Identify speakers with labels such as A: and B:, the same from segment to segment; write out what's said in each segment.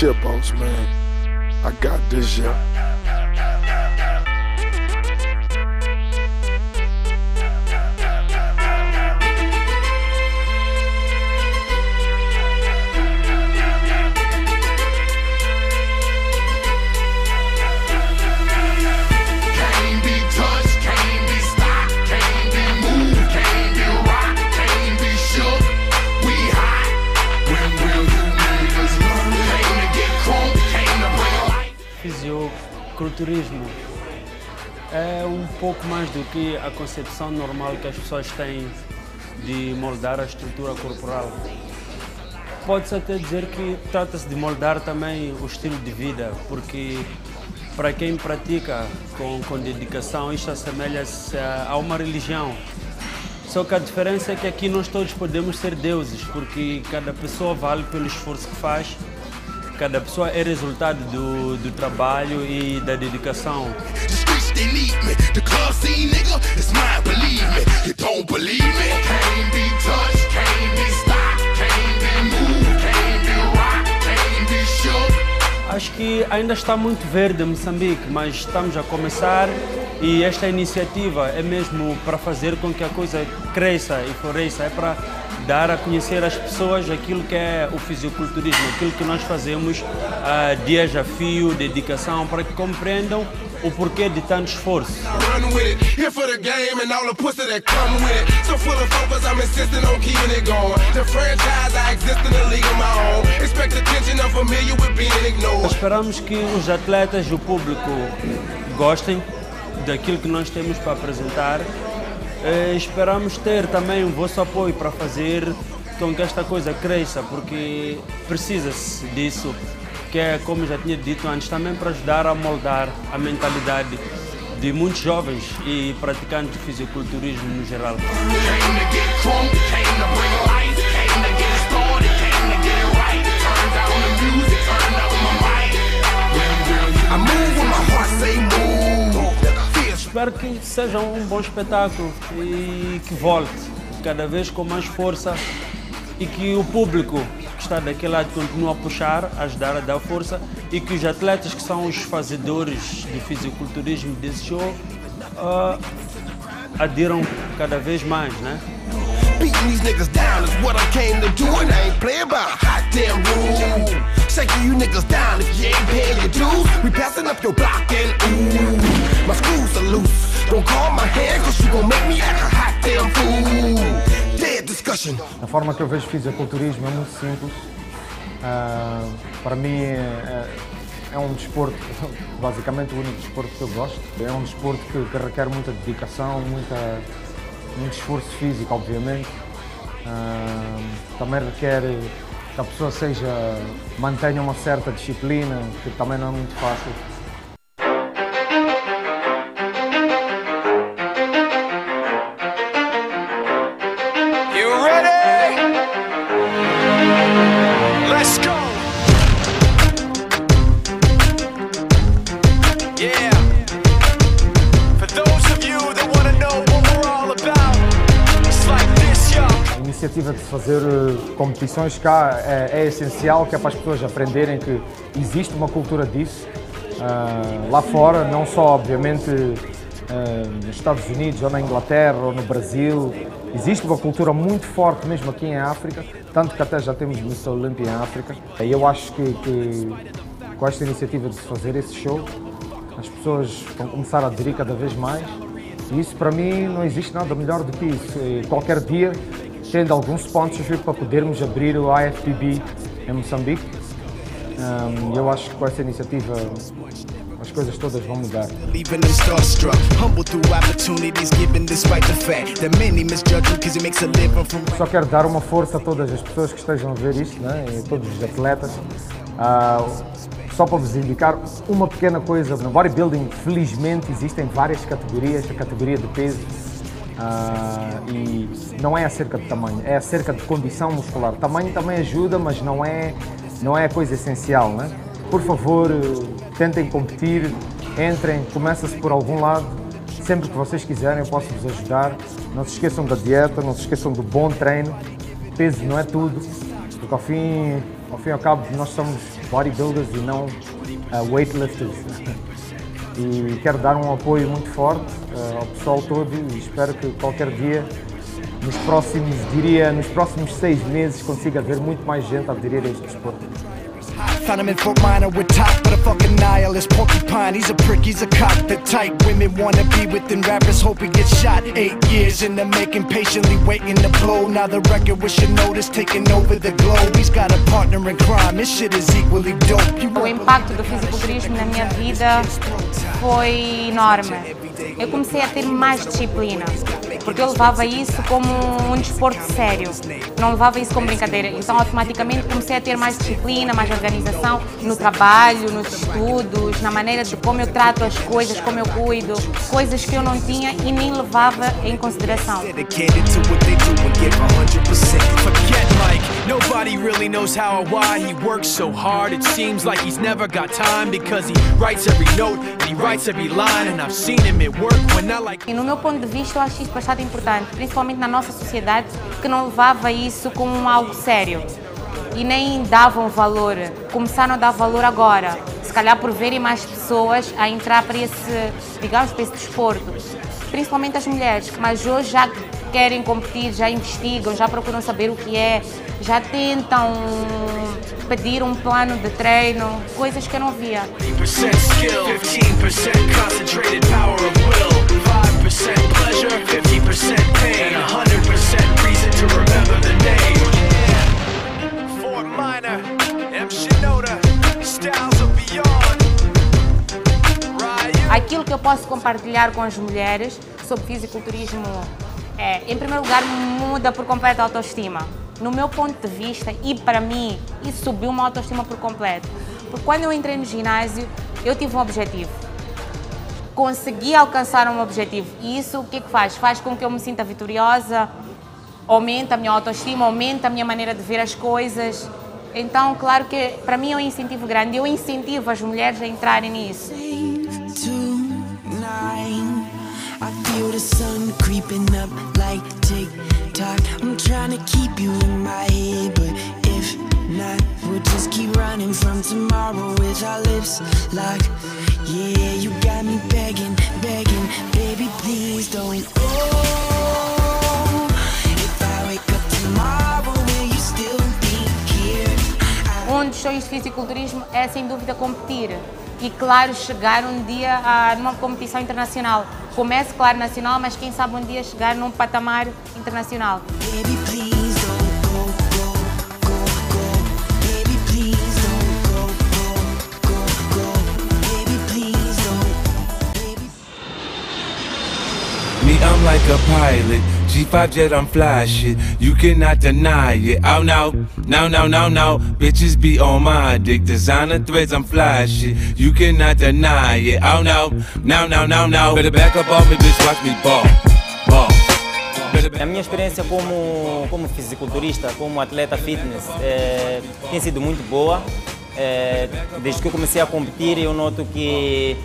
A: Shitboats, man. I got this, yeah.
B: Fisioculturismo é um pouco mais do que a concepção normal que as pessoas têm de moldar a estrutura corporal. Pode-se até dizer que trata-se de moldar também o estilo de vida, porque para quem pratica com dedicação, isto assemelha-se a uma religião. Só que a diferença é que aqui nós todos podemos ser deuses, porque cada pessoa vale pelo esforço que faz. Cada pessoa é resultado do trabalho e da dedicação. Acho que ainda está muito verde em Moçambique, mas estamos a começar e esta iniciativa é mesmo para fazer com que a coisa cresça e floresça, é para dar a conhecer às pessoas aquilo que é o fisioculturismo, aquilo que nós fazemos dias a fio, dedicação, para que compreendam o porquê de tanto esforço. Esperamos que os atletas e o público gostem daquilo que nós temos para apresentar. Esperamos ter também o vosso apoio para fazer com que esta coisa cresça, porque precisa-se disso, que é, como já tinha dito antes, também para ajudar a moldar a mentalidade de muitos jovens e praticantes de fisiculturismo no geral. Espero que seja um bom espetáculo e que volte cada vez com mais força e que o público que está daquele lado continue a puxar, a ajudar a dar força e que os atletas que são os fazedores de fisiculturismo desse show adiram cada vez mais, né? Beating these niggas down is what I came to do, and I ain't playing by a hot damn rule. Shaking you niggas down if you ain't paying your dues. We passing up your block and ooh, my screws are loose. Don't call my hand, cause you gon' make me act a hot damn fool. Dead discussion.
C: A forma que eu vejo fisiculturismo é muito simples. Para mim é um desporto, basicamente o único desporto que eu gosto. É um desporto que requer muita dedicação, muito esforço físico, obviamente. Também requer que a pessoa mantenha uma certa disciplina, que também não é muito fácil.
D: You ready? Let's go. Yeah. For those of you that want to know what we're all about, it's like this, yo.
C: A iniciativa de fazer competições cá é essencial, que é para as pessoas aprenderem que existe uma cultura disso lá fora, não só obviamente nos Estados Unidos ou na Inglaterra ou no Brasil. Existe uma cultura muito forte mesmo aqui em África, tanto que até já temos Miss Olímpia em África. E eu acho que com esta iniciativa de se fazer esse show, as pessoas vão começar a aderir cada vez mais. E isso, para mim, não existe nada melhor do que isso. E qualquer dia, tendo algum sponsorship para podermos abrir o IFBB em Moçambique, eu acho que com essa iniciativa as coisas todas vão mudar. Só quero dar uma força a todas as pessoas que estejam a ver isto, né? E todos os atletas. Só para vos indicar uma pequena coisa, no bodybuilding felizmente existem várias categorias, a categoria de peso, e não é acerca de tamanho, é acerca de condição muscular. Tamanho também ajuda, mas não é a coisa essencial, né? Por favor, tentem competir, entrem, começa-se por algum lado, sempre que vocês quiserem eu posso vos ajudar. Não se esqueçam da dieta, não se esqueçam do bom treino, peso não é tudo, porque ao fim e ao cabo nós somos bodybuilders e não weightlifters. E quero dar um apoio muito forte ao pessoal todo e espero que qualquer dia, nos próximos 6 meses, consiga haver muito mais gente a aderir a este desporto.
D: Found him in Fort Minor with top, but a fucking nihilist porcupine. He's a prick, he's a cock. The type women wanna be within rappers, hope he gets shot. 8 years in the making, patiently waiting to blow. Now the record with Shinoda's taking over the globe. He's got a partner in crime, this shit is equally dope.
E: O impacto do fisiculturismo na minha vida foi enorme. Eu comecei a ter mais disciplina, porque eu levava isso como um desporto sério, não levava isso como brincadeira. Então automaticamente comecei a ter mais disciplina, mais organização no trabalho, nos estudos, na maneira de como eu trato as coisas, como eu cuido, coisas que eu não tinha e nem levava em consideração.
D: Nobody really knows how or why he works so hard. It seems like he's never got time because he writes every note and he writes every line, and I've seen him at work when I like.
E: E no meu ponto de vista eu acho isso bastante importante, principalmente na nossa sociedade que não levava isso como algo sério e nem davam valor. Começaram a dar valor agora, se calhar por verem mais pessoas a entrar para esse, digamos, para esse desporto, principalmente as mulheres, mas hoje já querem competir, já investigam, já procuram saber o que é, já tentam pedir um plano de treino, coisas que eu não via.
D: 15% skill, 15% concentrated power of will, 5% pleasure, 50% pain, 100% reason to remember the name. Fort Minor, M. Shinoda, Styles of Beyond.
E: Aquilo que eu posso compartilhar com as mulheres sobre fisiculturismo é, em primeiro lugar, muda por completo a autoestima. No meu ponto de vista e para mim, isso subiu uma autoestima por completo. Porque quando eu entrei no ginásio, eu tive um objetivo. Consegui alcançar um objetivo. E isso o que é que faz? Faz com que eu me sinta vitoriosa, aumenta a minha autoestima, aumenta a minha maneira de ver as coisas. Então, claro que para mim é um incentivo grande. Eu incentivo as mulheres a entrarem nisso.
F: I feel the sun creeping up like tick-tock. I'm trying to keep you in my head, but if not, we'll just keep running from tomorrow with our lips locked. Yeah, you got me begging, begging, baby, please don't go. If I wake up tomorrow, will you still be here?
E: Dos sonhos de fisiculturismo é, sem dúvida, competir. E, claro, chegar um dia numa competição internacional. Comece, claro, nacional, mas quem sabe um dia chegar num patamar internacional.
F: Baby, please don't go, go, go, go. Baby, please don't go, go, go, go. Baby, please don't. Baby.
G: Me, I'm like a pilot. G5 jet, I'm fly shit. You cannot deny it. Oh no, no, no, no, no. Bitches be on my dick. Designer threads, I'm fly shit. You cannot deny it. Oh no, no, no, no, no. Better back up off me, bitch. Watch me ball, ball.
H: A minha experiência como fisiculturista, como atleta fitness, tem sido muito boa. Desde que eu comecei a competir, eu noto que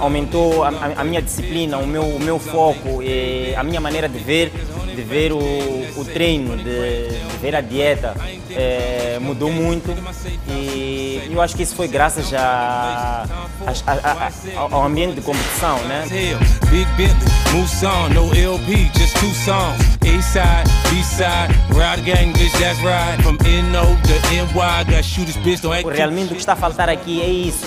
H: aumentou a minha disciplina, o meu foco, a minha maneira de ver o treino, de ver a dieta, mudou muito e eu acho que isso foi graças ao ambiente de competição, né?
G: Big Bentley, Muson, no LP, just 2 songs. A-side, B-side, ride gang, bitch, that's right. From NO to NY, got shooters, bitch, don't act.
H: Realmente o que está a faltar aqui é isso,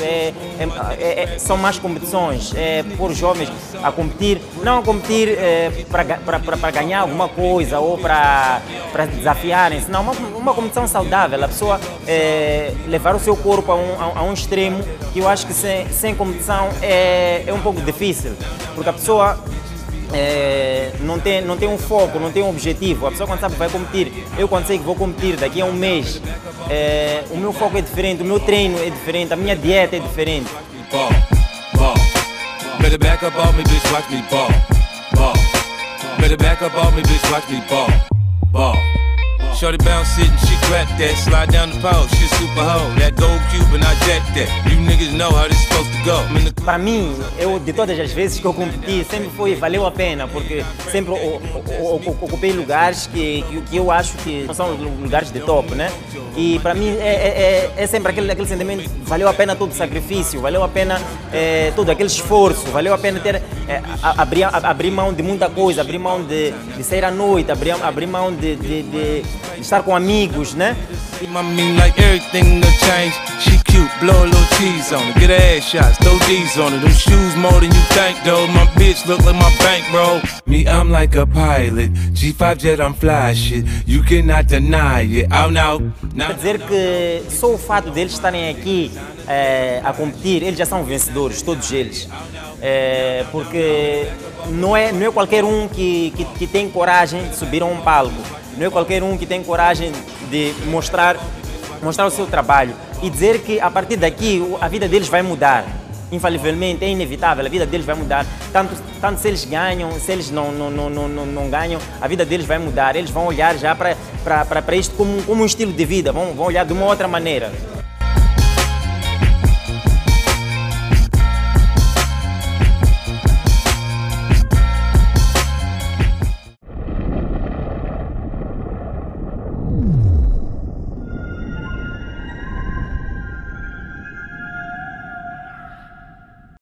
H: são mais competições, por jovens a competir, não a competir para ganhar alguma coisa ou para desafiarem-se, não, uma competição saudável, a pessoa levar o seu corpo a um extremo que eu acho que sem competição é um pouco difícil, porque a pessoa não tem um foco, não tem um objetivo. A pessoa quando sabe vai competir, eu quando sei que vou competir daqui a um mês, o meu foco é diferente, o meu treino é diferente, a minha dieta é diferente.
G: Ball, ball. Better back up off me, bitch, watch me ball, ball. Better back up off me, bitch, watch me ball, ball. Shorty bounce it and she clap that. Slide down the pole, she super hoe. That gold cube and I jack that. You niggas know how this supposed to go.
H: Para mim, de todas as vezes que eu competi, sempre valeu a pena, porque sempre ocupei lugares que eu acho que são lugares de top, né? E para mim é sempre aquele sentimento, valeu a pena todo o sacrifício, valeu a pena todo aquele esforço, valeu a pena ter abrir mão de muita coisa, abrir mão de sair à noite, abrir mão de estar com amigos, né?
G: I mean, like everything will change. She cute, blow a little cheese on her. Get her ass shots, throw D's on her. Them shoes more than you think, though. My bitch look like my bankroll. Me, I'm like a pilot. G5 jet, I'm fly shit. You cannot deny it. Out now.
H: Quer dizer que só o fato deles estarem aqui a competir, eles já são vencedores, todos eles. Porque não é qualquer um que tem coragem de subir a um palco. Não é qualquer um que tem coragem de mostrar o seu trabalho e dizer que a partir daqui a vida deles vai mudar. Infalivelmente, é inevitável, a vida deles vai mudar. Tanto se eles ganham, se eles não ganham, a vida deles vai mudar. Eles vão olhar já para isto como um estilo de vida, vão olhar de uma outra maneira.